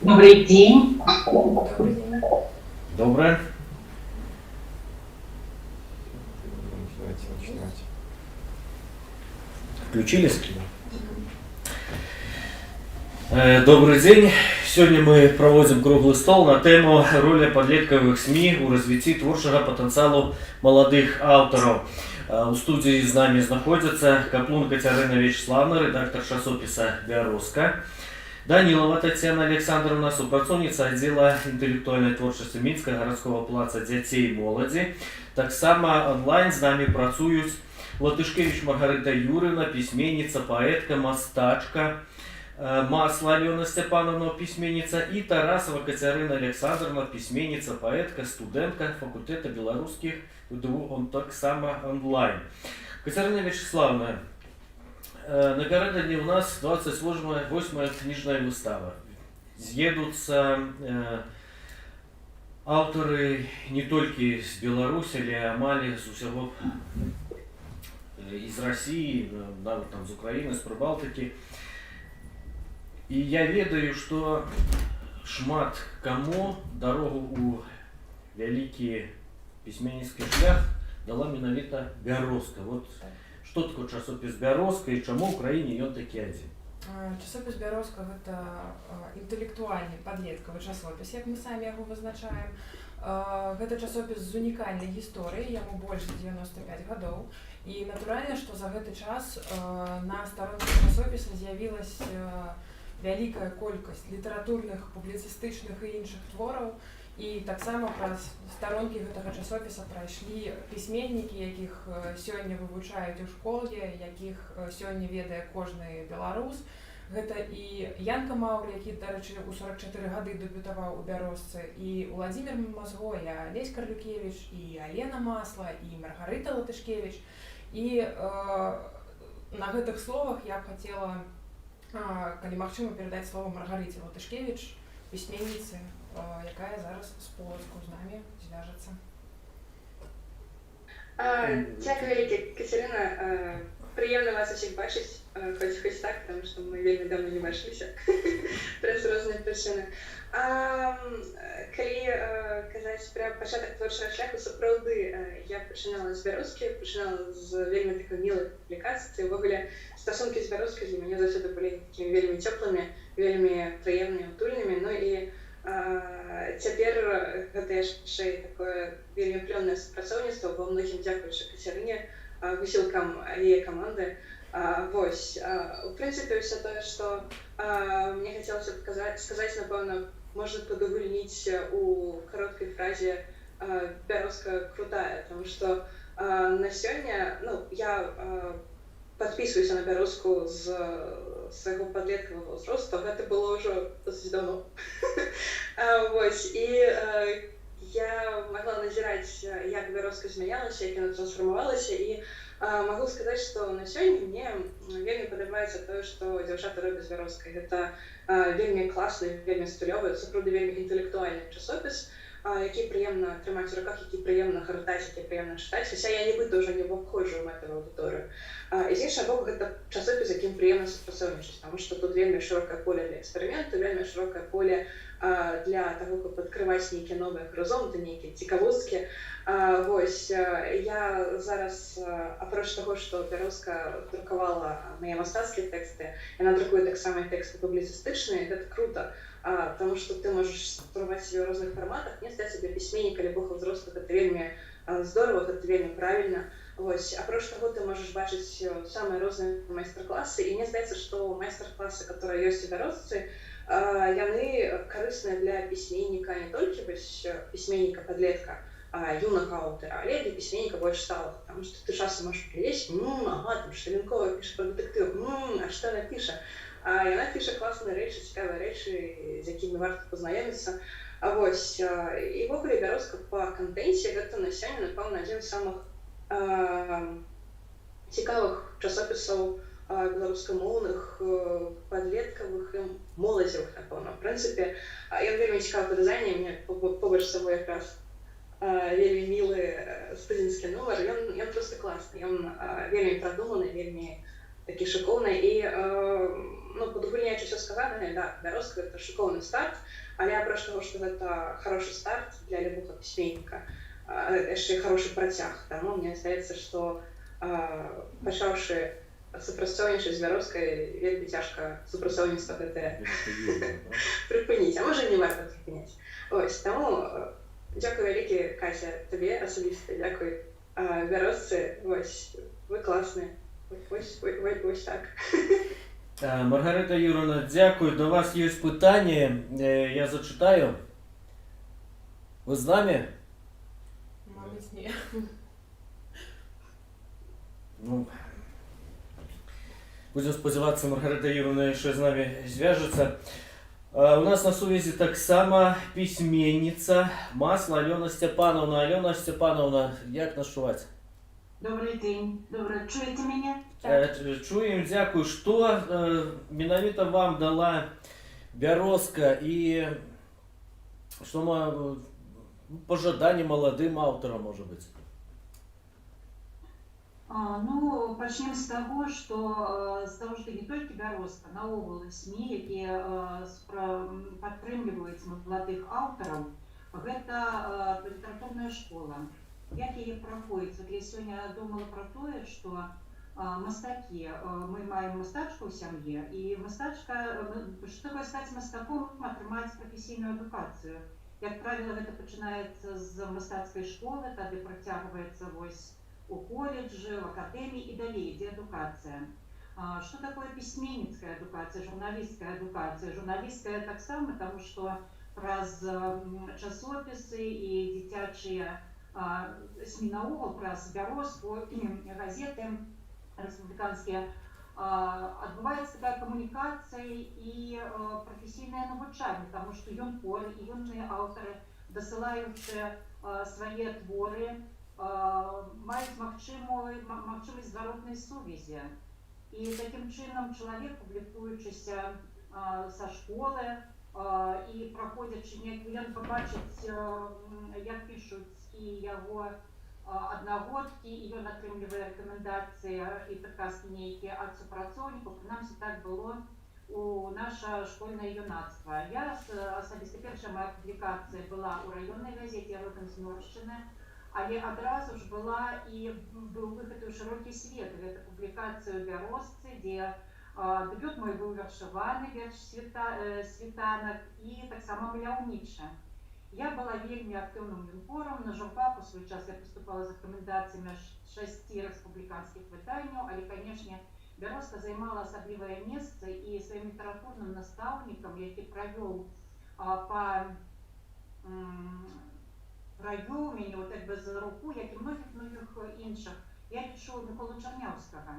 Добрый день. Добрый день. Доброе. Давайте начинать. Включились? Добрый день. Сегодня мы проводим круглый стол на тему роли подлетковых СМИ у развитии творчего потенциалу молодых авторов. У студии з нами знаходяться Каплун Катерина Вячеславна, редактор часописа «Бярозка», Данилова Татьяна Александровна, супрацоўніца аддзела інтэлектуальнай творчасці Мінскага гарадскога палаца дзяцей і моладзі. Таксама онлайн з нами працуюць Латышкевич Маргарита Юрьевна, письменница, поэтка, мастачка, Масла Алена Степановна, письменница, и Тарасова Катерина Александровна, письменница, поэтка, студентка факультета белорусских УДУ, он так само онлайн. Катерина Вячеславовна, напередодні у нас 28-я книжная выстава. З'едуцца авторы не толькі з Беларусі, але амаль з усяго из России, нават там з Украины, з Прыбалтыкі. І я ведаю, што шмат каму дарогу у вялікі пісьменніцкі шлях дала менавіта Бярозка. Вот што такое часопіс Бярозка і чаму ў краіне ён такі адзін? Часопіс Бярозка – гэта інтэлектуальны падлеткавы часопіс, як мы самі яго вызначаем. Гэта часопіс з унікальнай гісторыяй, яму больш 95 гадоў. І натуральна, што за гэты час на старонках часопіса з'явілася вялікая колькасць літаратурных, публіцыстычных і іншых твораў. І таксама праз старонкі гэтага часопіса прайшлі пісьменнікі, якіх сёння вывучаюць у школе, якіх сёння ведае кожны беларус. Гэта і Янка Маўр, які, дарэчы, у 44 гады дэбютаваў у Бярозцы, і Уладзімір Мазго, і Алесь Карлюкевіч, і Алена Масла, і Маргарыта Латышкевіч. І на гэтых словах я б хацела, калі магчыма, перадаць слово Маргарыце Латышкевіч, пісьменніцы, якая зараз з Полацку з намі звяжацца. Дякую вялікі, Катерина. Прыемна вас усіх бачыць, хоць так, потому што мы вельмі давно не бачыліся праз розныя прычыны. Калі казаць пра пачатак творчага шляху, сапраўды я пачынала з Бярозкі, пачынала з вельмі такой мілай публікацыі. Увогуле, стасункі з Бярозкай для мяне заўсёды былі такімі вельмі цёплымі, вельмі прыемнымі, утульнымі. Ну і цяпер гэта яшчэ і такое вельмі плённае супрацоўніцтва, ва многім дзякуючы Кацярыне, высілкам яе каманды. Вось, у прынцыпе, ўсё тое, што мне хацелася сказаць, напэўна, можна падагульніць у кароткай фразе «Бярозка крутая», потому што на сёння, я падпісваюся на Бярозку з свайго падлеткавага ўзросту, гэта было ўжо досыць даўно. Вось, і я магла назіраць, як Бярозка змянялася, як яна трансфармавалася, і магу сказаць, што на сёння мне вельмі падабаецца тое, што дзяўчаты робяць з Бярозкай. Гэта вельмі класны, вельмі стылёвы, сапраўды вельмі інтэлектуальны часопіс, які прыемна трымаць у руках, які прыемна гартаць, які прыемна чытаць, хаця я нібыта ўжо не ўваходжу ў мэтавую аўдыторыю. І з іншага боку, гэта часопіс, з якім прыемна супрацоўнічаць, таму што тут вельмі шырокае поле для эксперыменту, вельмі шырокае поле для таго, каб адкрываць нейкія новыя гарызонты, нейкія цікавосткі. Вось, я зараз, апроч таго, што Бярозка друкавала мае мастацкія тэксты, яна друкуе таксама тэксты публіцыстычныя, гэта крута, потому што ты можаш спрабаваць сябе ў розных фарматах. Мне здаецца, для пісьменніка любога ўзросту гэта вельмі здорава, гэта вельмі правільна. Вось, апроч таго, ты можаш бачыць самыя розныя майстар-класы, і мне здаецца, што майстар-класы, которые ёсць у Бярозцы, яны карысныя для пісьменніка не толькі пісьменніка-падлетка, юнага аўтара, але для пісьменніка больш сталага, потому што ты часам можаш прылезць, там Шаленкова піша пра дэтэктыў, а што яна піша? Яна піша класныя рэчы, цікавыя рэчы, з якімі варта пазнаёміцца. Вось, і ввогуле Бярозка па кантэнце гэта на сёння, напэўна, адзін з самых цікавых часопісаў беларускамоўных, падлеткавых і моладзевых, напэўна. В прынцыпе, ён вельмі цікавы па дызайне, мне побач з сабой якраз вельмі мілы студзеньскі нумар, ён проста класны, ён вельмі прадуманы, вельмі такі шыкоўны, і ну, падагульняючы ўсё сказанае, да, бярозка гэта шыкоўны старт, але апроч таго, што гэта хорошы старт для любога пісьменніка, яшчэ і хорошы працяг. Таму мне здаецца, што пачаўшы супрацоўнічаць з бярозкай, вельмі цяжка супрацоўніцтва гэтае прыпыніць, а можа не варта прыпыняць. Вось, таму дзякуй вялікі, Кася, табе асабіста, дзякуй бярозцы, вось, вы класныя, вось так. Маргарита Юрівна, дякую. До вас є питання, я зачитаю. Ви з нами? Мабуть, ні. Ну, будемо сподіватися, Маргарита Юрівна ще з нами зв'яжеться. У нас на сувязі так само письменниця Масло Альона Степановна. Альона Степановна, як нашувати? Добрий день. Добре, чуєте мене? Чуємо, дякую. Що менавіта вам дала бярозка і що пожадання молодим авторам може бути? Ну, почнем с того, что не только бярозка, наогул СМІ, які підтримують молодих авторів, гэта літературная школа. Як її проходить? Вот я сьогодні думала про те, що мастаки, ми маємо мастачку в сім'ї, і мастачка, що таке стати мастаком, отримати професійну едукацію. Як правило, це починається з мастацької школи, тоді протягується ось у колледже, в академии и далее, где эдукация. Что такое письменницкая эдукация, журналистская эдукация? Журналистская так само, потому что праз часописы и дзіцячыя СМИ наогул, праз бярозку и газеты республиканские, адбываецца такая коммуникация и профессійнае навучанне, потому что юнкоры и юнные авторы, дасылаючы свае творы, маюць магчымасць зваротнай сувязі. І таким чынам чалавек, публікуючыся са школы і праходзячы некую, ён пабачыць, як пішуць і яго аднагодкі, і ён атрымлівае рэкамендацыі і падказкі нейкія ад супрацоўнікаў. Прынамсі так было у наша школьнае юнацтва. Я асабіста першая моя публікацыя была ў раённай газеце «Родам з Норшчыны», але адразу ж была і быў выхад у шырокі свет. Гэта публікацыя ў бярозцы, дзе дэбют мой быў вершаваны, верш світанак і таксама маляўніча. Я была вельмі актыўным юнкорам, на журфак у свой час я паступала з рэкамендацыямі 6 рэспубліканскіх выданняў, але, канешне, бярозка займала асаблівае месца і сваім літаратурным настаўнікам, які правёў правёў мяне вот так бы за руку, як і многіх іншых. Я лічу Миколу Чарняўскага.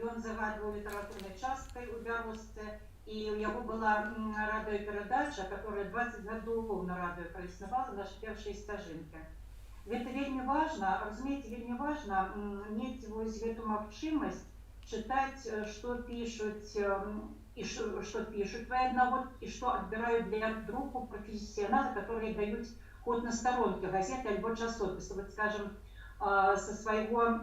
Ён загадваў літаратурнай часткай у бярозцы, і у яго была радыёперадача, которая 20 гадоў на радыё праіснавала, наша першая сцяжынка. Гэта вельмі важна, разумееце, вельмі важна мець вось гэту магчымасць чытаць, што пішуць твои аднагодкі, што адбіраюць для друку професіяналы, которые даюць ход на сторонке газеты альбо часописа. Вот, скажем, со своего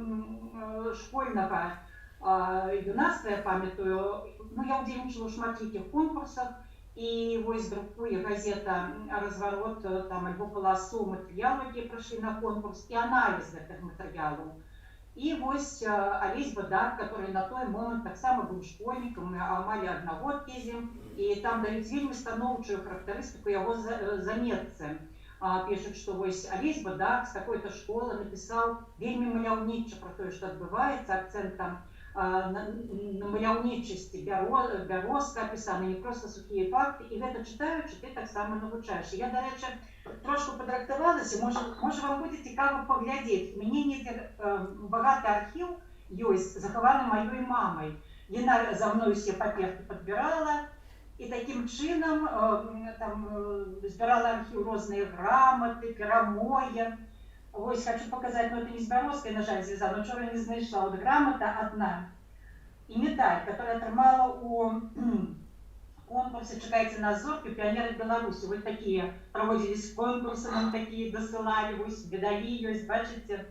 школьного юнацтва я памятаю, ну, я удзельнічала ў шматлікіх конкурсах, і вось друкуе газета «Разворот», там, альбо паласу матэрыялаў, якія прайшлі на конкурс, і аналіз гэтых матэрыялаў. І вось Алесь Бадар, который на той момент таксама быў школьнікам, мы амаль аднагодкі з ім, і там даюць вельмі станоўчую характарыстыку яго заметцы. Пишут, что вось Алесь Бадар з такой-то школы написал вельмі маляўніча про тое, што адбываецца, акцент там на маляўнічасці, бярозка апісана, не просто сухія факты, і гэта чытаючы, ты таксама навучаеш. Я, дарэчы, трошку падрыхтавалася, можа вам будзе цікава паглядзець. У мяне недзе багаты архіў ёсць, захаваны маёй мамай. Яна за мной усе паперкі падбірала, і таким чынам збірала архіў розныя граматы, перамогі. Вось хочу показаць, но это не з бярозкай, на жаль, звязана, но вчора не знайшла. Вот грамата одна і медаль, которая атрымала у конкурсе «Чакайце нас зоркі» піянеры Беларусі. Вот такие проводились конкурсы, нам такие досылали, вось медалі ёсць, бачыце.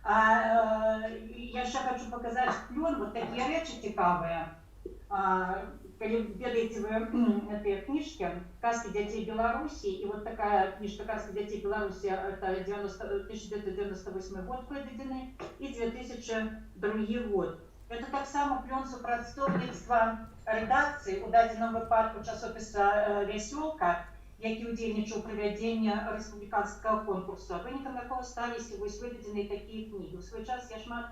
Я еще хочу показать клен, вот такие речи цікавые. Коли ведаеце вы этой книжки «Казки детей Беларуси», и вот такая книжка «Казки детей Беларуси» это 1998 год выведены и 2002 год. Это так само плён супрацоўніцтва рэдакцыі у дадзеным выпадку часопіса «Вясёлка», які ўдзельнічаў у правядзенні рэспубліканскага конкурсу. Вынікам якога сталі вось выведзеныя такія кнігі. У свой час я шмат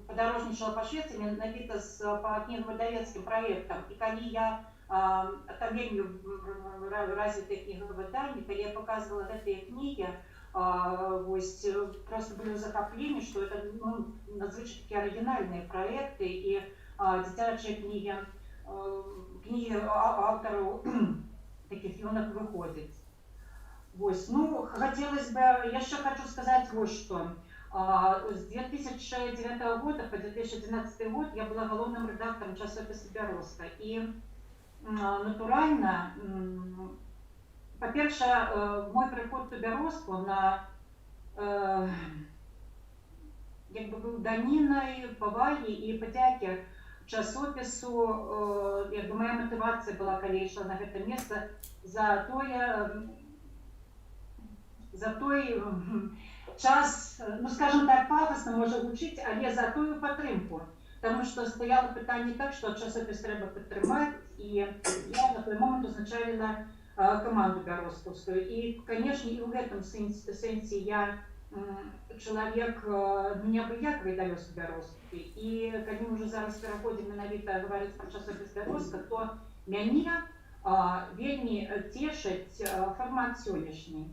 подорожничала по Швеции, менавіта по книгавыдавецким проектам. И когда я там вельмі развитые книгавыданні, когда я показывала эти книги, просто были в захоплении, что это надзвычайно такие оригинальные проекты и дзіцячыя книги авторов таких юных выходит. Ну, хотелось бы, я еще хочу сказать вот что. С 2009 года по 2012 год я была главным редактором часописа «Бярозка». И натурально, по-перше, мой приход у Бярозку на якби був даніною поваги і подяки часопису. Якби моя мотивація була, коли я йшла на це місце, за той час, ну скажем так, пафосно може гучить, але за тую підтримку. Тому що стояло питання так, що часопис треба підтримати, і я на той момент означала команду Бярозковскую. И, конечно, и в этом сенсе я человек неабыякавый далёс Бярозкі. И когда мы уже зараз переходим менавіта говорить про часопис Бярозка, то мяне вельмі цешыць формат сённяшні.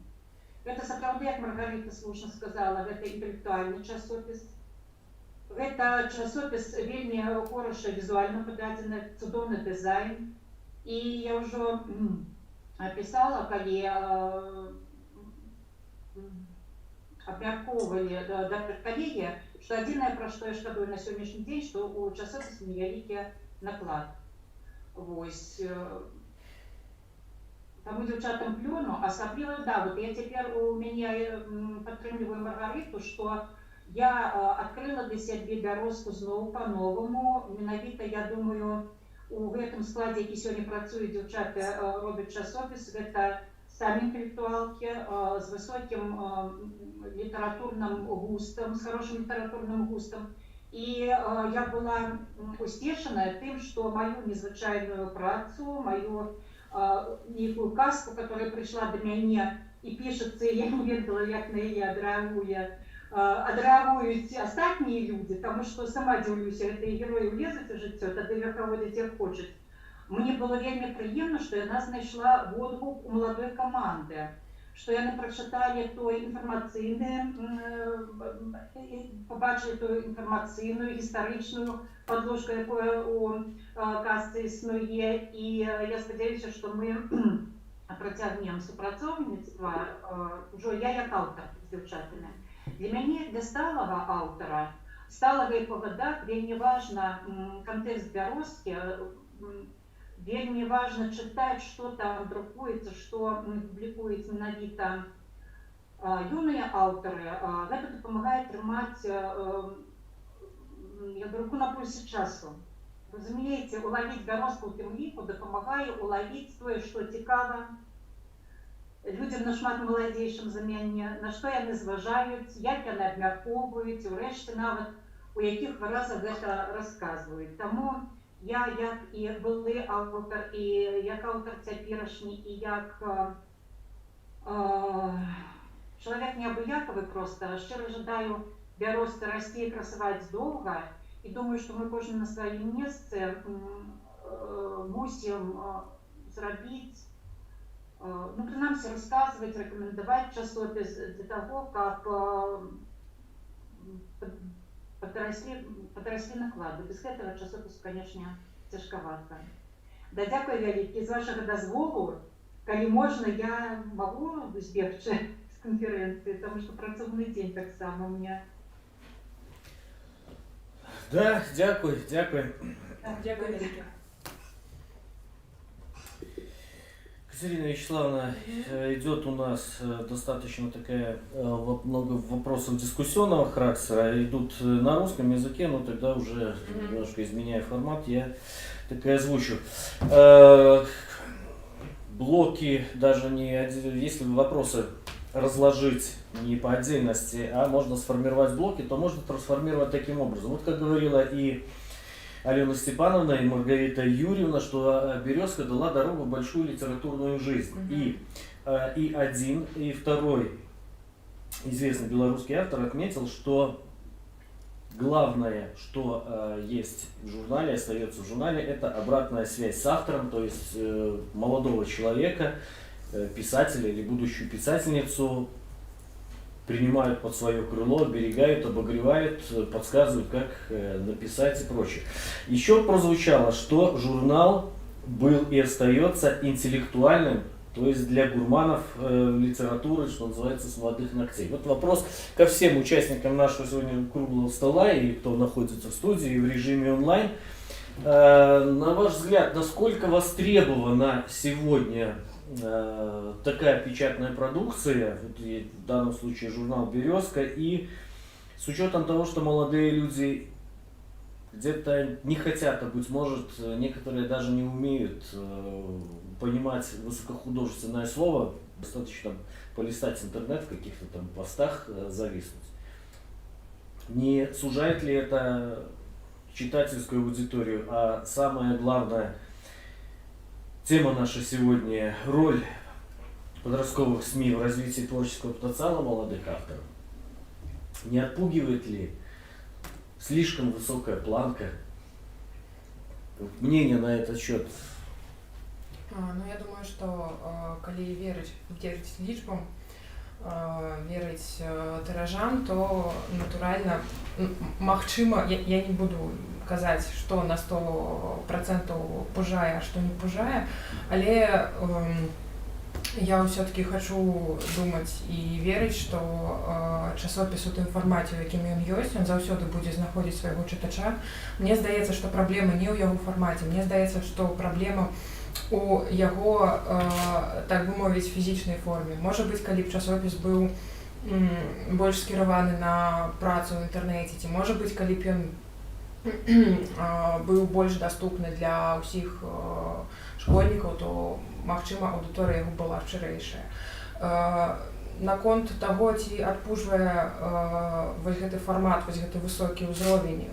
Это сапраўды, як Маргарита слушна сказала, это интеллектуальный часопис. Это часопис вельмі хороша визуально подадзены, цудоўны дизайн. И я уже писала, когда абмяркоўвалі калегі, что адзінае, пра што я шкадую на сённяшні дзень, што у часопісе невялікі наклад. Вось. Таму дзяўчатам плёну, асабліва, да, вот я цяпер у мяне падтрымліваю Маргариту, што я адкрыла для сябе Бярозку зноў па-новаму. Менавіта, я думаю, у гэтым складзе, які сёння працуюць дзяўчаты, робяць часопіс, гэта самі інтэлектуалкі з высокім літаратурным густам, з хорошым літаратурным густам. І я была усцешаная тым, што маю незвычайную працу, маю нейкую казку, которая прыйшла да мяне і пішацца, я не ведала, як на яе адрэагуюць астатнія людзі, таму што сама дзіўлюся, гэтыя героі ўлезуць у жыццё, тады верхаводзяць як хочуць. Мне было вельмі прыемна, што яна знайшла водгук у маладой каманды, што яны прачыталі той інфармацыйны, побачылі тую інфармацыйную, гістарычную падложку, якая у казцы існуе. І я спадзяюся, што мы працягнем супрацоўніцтва ўжо я як аўтар з дзяўчатамі. Для мяне, для сталага аўтара, сталага павадак, вельмі важна кантэкст Бярозкі, вельмі важна чытаць, што там друкуецца, што публікуюць менавіта юныя аўтары. Гэта дапамагае трымаць руку на пульсе часу. Разумееце, улавіць Бярозку ў тым ліку дапамагае улавіць тое, што цікава людям нашмат маладзейшым за мяне, на што яны зважаюць, як яны абмяркоўваюць, урэшце нават у якіх выразах гэта расказваюць. Таму я, як і былы аўтар, і як аўтар цяперашні, і як чалавек неабыякавы проста, шчыра жадаю Бярозцы расці і красаваць доўга, і думаю, што мы кожны на сваім месцы мусім зрабіць, ну, прынамсі, расказваць, рэкамендаваць часопіс для таго, каб падраслі наклады. Без гэтага часопісу, канешне, цяжкавата. Да, дзякуй вялікі. З вашага дазволу, калі можна, я магу збегчы з канферэнцыі, таму што працоўны дзень таксама у меня. Да, дякую. Дякую вялікі. Екатерина Вячеславовна, идет у нас достаточно такая много вопросов дискуссионного характера, идут на русском языке, но тогда уже немножко изменяя формат, я так и озвучу. Блоки даже не... Если вопросы разложить не по отдельности, а можно сформировать блоки, то можно трансформировать таким образом. Вот как говорила и Алена Степановна, и Маргарита Юрьевна, что «Березка» дала дорогу в большую литературную жизнь. И один, и второй известный белорусский автор отметил, что главное, что есть в журнале, остается в журнале, это обратная связь с автором, то есть молодого человека, писателя или будущую писательницу принимают под свое крыло, оберегают, обогревают, подсказывают, как написать и прочее. Еще прозвучало, что журнал был и остается интеллектуальным, то есть для гурманов литературы, что называется, с молодых ногтей. Вот вопрос ко всем участникам нашего сегодня круглого стола и кто находится в студии и в режиме онлайн. На ваш взгляд, насколько востребована сегодня такая печатная продукция, вот в данном случае журнал «Березка», и с учетом того, что молодые люди где-то не хотят, а быть может, некоторые даже не умеют понимать высокохудожественное слово, достаточно полистать интернет в каких-то там постах, зависнуть. Не сужает ли это читательскую аудиторию, а самое главное, тема наша сегодня – роль подростковых СМИ в развитии творческого потенциала молодых авторов. Не отпугивает ли слишком высокая планка? Мнение на этот счет? Ну, я думаю, што калі верыць лічбам, верыць тыражам, то натуральна, магчыма, я не буду казаць, што на 100% пужае, а што не пужае, але я ўсё-таки хочу думаць і верыць, што часопіс у тым фармаце, у якім ён ёсць, ён заўсёды будзе знаходзіць свайго чытача. Мне здаецца, што праблема не ў яго фармаце, мне здаецца, што праблема у яго, так бы мовіць, фізічнай форме. Можа быць, калі б часопіс быў больш скіраваны на працу ў інтэрнэце, ці можа быць, калі б ён быў больш даступны для ўсіх школьнікаў, то, магчыма, аўдыторыя яго была шчырэйшая. Наконт таго, ці адпужвае вось гэты фармат, вось гэты высокі ўзровень,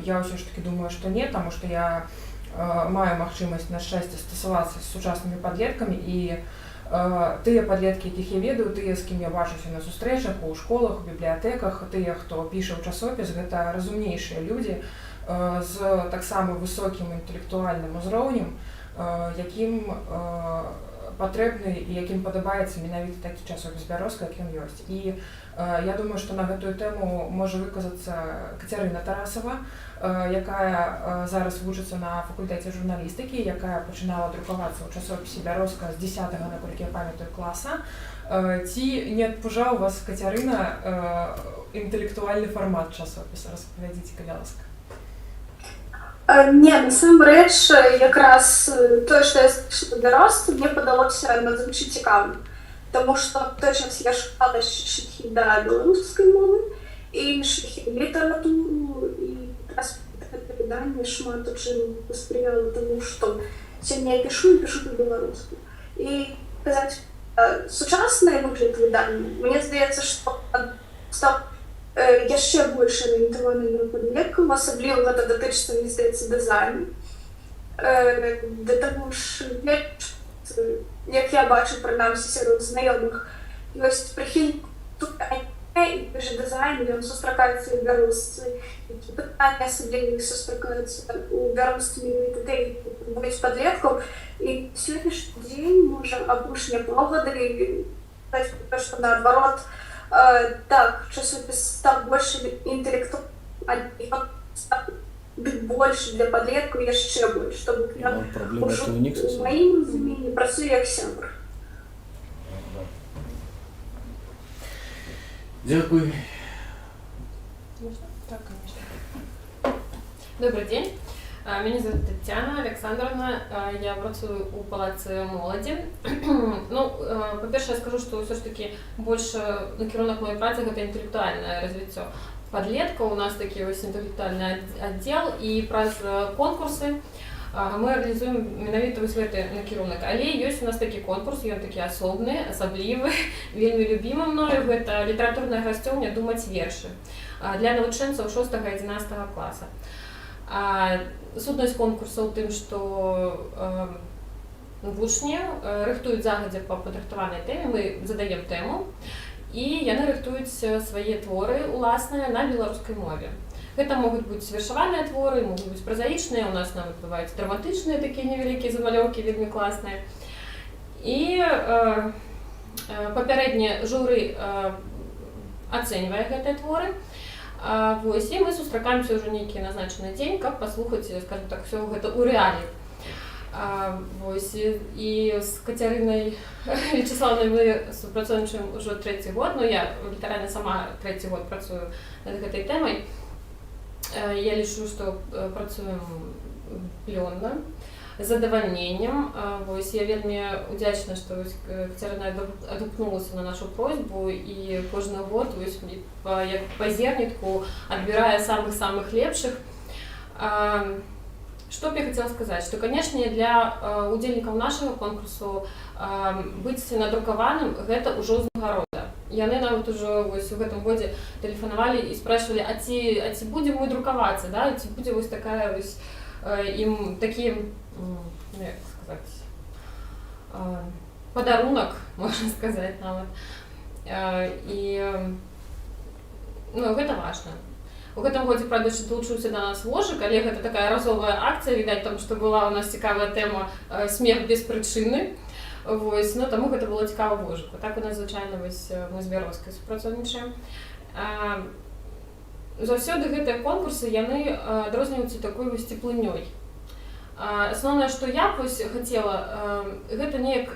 я ўсё ж таки думаю, што не, таму што я маю магчымасць, на шчасце, стасавацца з сучаснымі падлеткамі, і тыя падлеткі, якіх я ведаю, тыя, з кім я бачуся на сустрэчах, у школах, у бібліятэках, тыя, хто піша ў часопіс, гэта разумнейшыя людзі з таксама высокім інтэлектуальным узроўнем, якім патрэбны і якім падабаецца менавіта такі часопіс «Бярозка», як ён ёсць. І я думаю, што на гэтую тэму можа выказацца Кацярына Тарасава, якая зараз вучыцца на факультэце журналістыкі, якая пачынала друкавацца ў часопісе «Бярозка» з 10-го, наколькі я памятаю, класа. Ці не адпужаў вас, Кацярына, інтэлектуальны фармат часопіса? Распавядзіце, калі ласка. Не, насамрэч, якраз тое, што я слышала «Бярозку», мне падалося надзвычай цікавым, таму што той час я шукала шляхі да беларускай мовы і шляхі літаратуру, і якраз гэта выданне шмат у чым паспрыяла таму, што сёння я пішу па-беларуску. І казаць, сучаснае выгляд выдання, мне здаецца, што стаў яшчэ больш арыентаваны на падлеткаў, асабліва гэта датычыцца, мне здаецца, дызайну. Да таго ж, як я бачу, прынамсі, сярод знаёмых, ёсць прыхільнік і дызайн, ён сустракаецца ў «Бярозцы», які пытанні асабліва сустракаюцца ў «Бярозцы» менавіта тыя, які падлеткаў. І сённяшні дзень, можа, апошнія паўгода, што наадварот, так, часопіс стаў больш інтэлектуальным, ён стаў быць больш для падлеткаў, яшчэ больш, чтобы ён ужо у маім разуменні працуе як сябар. Дякую. Так, конечно. Добрый день. Меня зовут Татьяна Александровна, я працую у Палацы моладзі. Ну, па-першае, я скажу, што ўсё ж такі больш накірунак моей працы гэта інтэлектуальнае развіццё падлеткаў. У нас такі вось інтэлектуальны аддзел, і праз конкурсы мы рэалізуем менавіта вось гэты накірунак. Але ёсць у нас такі конкурс, ён такі асобны, асаблівы, вельмі любімы мною. Гэта літаратурная гасцёўня «Думаць вершы» для навучэнцаў 6-11 класа. Сутнасць конкурса ў тым, што вучні рыхтуюць загадзя па падрыхтаванай тэме, мы задаем тэму, і яны рыхтуюць свае творы уласныя на беларускай мове. Гэта могуць быць вершаваныя творы, могуць быць празаічныя, у нас нават бываюць драматычныя такія невялікія замалёўкі, вельмі класныя. І папярэдне журы ацэньвае гэтыя творы. Вось, і мы сустракаемся ўжо нейкі назначаны дзень, каб паслухаць, скажем так, усё гэта ў рэале. Вось, і з Кацярынай Вячеславнай мы супрацоўнічаем ужо 3-й год, но я літаральна сама 3-й год працую над гэтай тэмай. Я лічу, што працуем плённа, з задавальненнем. Вось, я вельмі удзячна, што Кацярына адгукнулася на нашу просьбу, і кожны год вось, як па зернітку адбірае самых-самых лепшых. Што б я хацела сказаць, што, канешне, для удзельнікаў нашага конкурсу быць надрукаваным – гэта ўжо ўзнагарода. Яны нават ужо вось у гэтым годзе тэлефанавалі і спрашвалі, а ці будзем мы друкавацца, да? Ці будзе вось такая вось ім такі, як сказаць, падарунак, можна сказаць нават. І гэта важна. У гэтым годзе, правда, ще долучыўся да нас Вожык, але гэта такая разовая акцыя, відаць, таму што была у нас цікавая тэма «Смех без прычыны». Вось, ну, таму гэта было цікава Вожыку. Так у нас, звычайна, вось, мы з Бяроўскай супрацоўнічаем. Заўсёды гэтыя конкурсы, яны адрозніваюцца такой вось цеплынёй. Асноўнае, што я б вось хацела, гэта неяк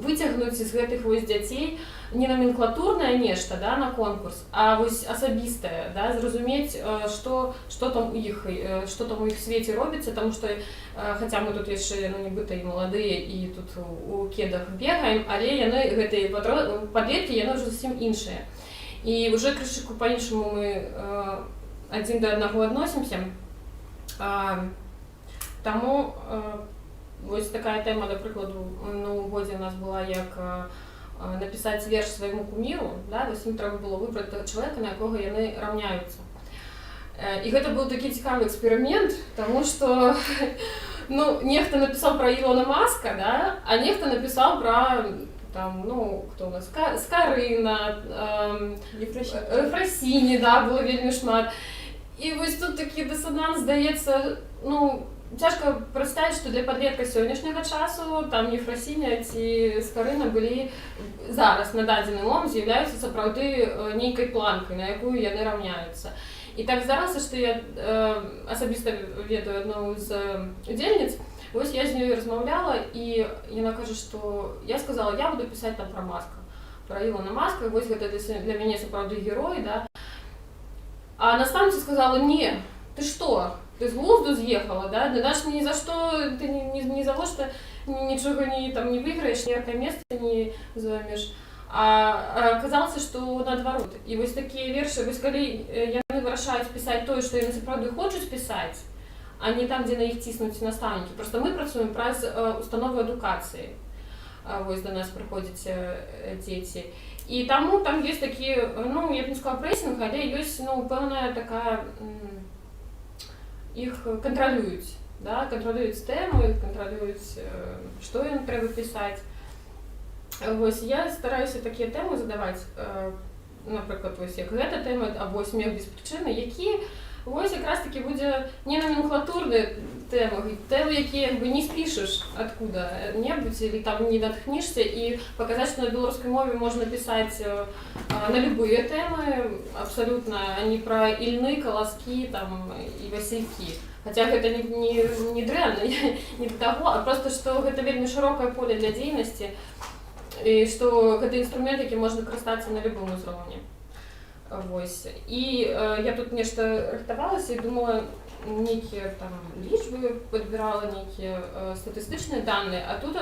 выцягнуць з гэтых вось дзяцей не номенклатурнае нешта, да, на конкурс, а вось асабістае, да, зразумець, што там у іх свеце робіцца, таму што, хаця мы тут яшчэ нібыта і маладыя, і тут у кедах бегаем, але яны, гэтыя падлеткі, яны ўжо зусім іншыя. І ўжо крышыку па-іншаму мы адзін да аднаго адносімся. Таму вось такая тэма, да прыкладу, у годзе у нас была як напісаць верш свайму куміру, да, вось ім трэба было выбраць чалавека, на якога яны раўняюцца. І гэта быў такі цікавы эксперымент, таму што нехта напісаў пра Ілона Маска, да, а нехта напісаў пра там, хто у нас, Скарына, Ефрасіні, да, было вельмі шмат. І вось тут такі дысананс, здаецца, цяжка прадставіць, што для падлетка сённяшняга часу там Ефрасіня ці Скарына былі зараз на дадзены момант з'яўляюцца сапраўды нейкай планкай, на якую яны раўняюцца. І так здарылася, што я асабіста ведаю адну з удзельніц, вось я з ёй размаўляла, і яна кажа, што я сказала, я буду пісаць там пра Маска, пра Ілона Маска, вось гэта для мяне сапраўды герой, да. А настаўніца сказала, не, ты што? Ты з глузду з'ехала, да? Ты ні за што, ты ні за што нічога не выйграеш, ніякае месца не займеш. А аказалася, што наадварот. І вось такія вершы, вось калі яны вырашаюць пісаць тое, што яны сапраўды хочуць пісаць, а не там, дзе на іх ціснуць настаўнікі. Проста мы працуем праз установу адукацыі. Вось да нас прыходзяць дзеці. І таму там ёсць такі, я б не сказала прэсінг, але ёсць, пэўная такая... Іх кантралююць, да? Кантралююць тэмы, кантралююць, што ім трэба пісаць. Вось, я стараюся такія тэмы задаваць, напрыклад, вось як гэта тэма, або смех без прычыны, які вось якраз такі будзе не номенклатурныя тэмы, якія не спішаш адкуда-небудзь, или там не натхнішся, і паказаць, што на беларускай мове можна пісаць на любыя тэмы, абсалютна, а не пра ільны, каласкі там, і васількі. Хаця гэта не дрэнна, не да таго, а проста, што гэта вельмі шырокае поле для дзейнасці, і што гэта інструмент, які можна карыстацца на любым узроўні. Вось. І я тут нешта рыхтавалася і думала, нейкія там лічбы падбірала, нейкія статыстычныя даныя, а тут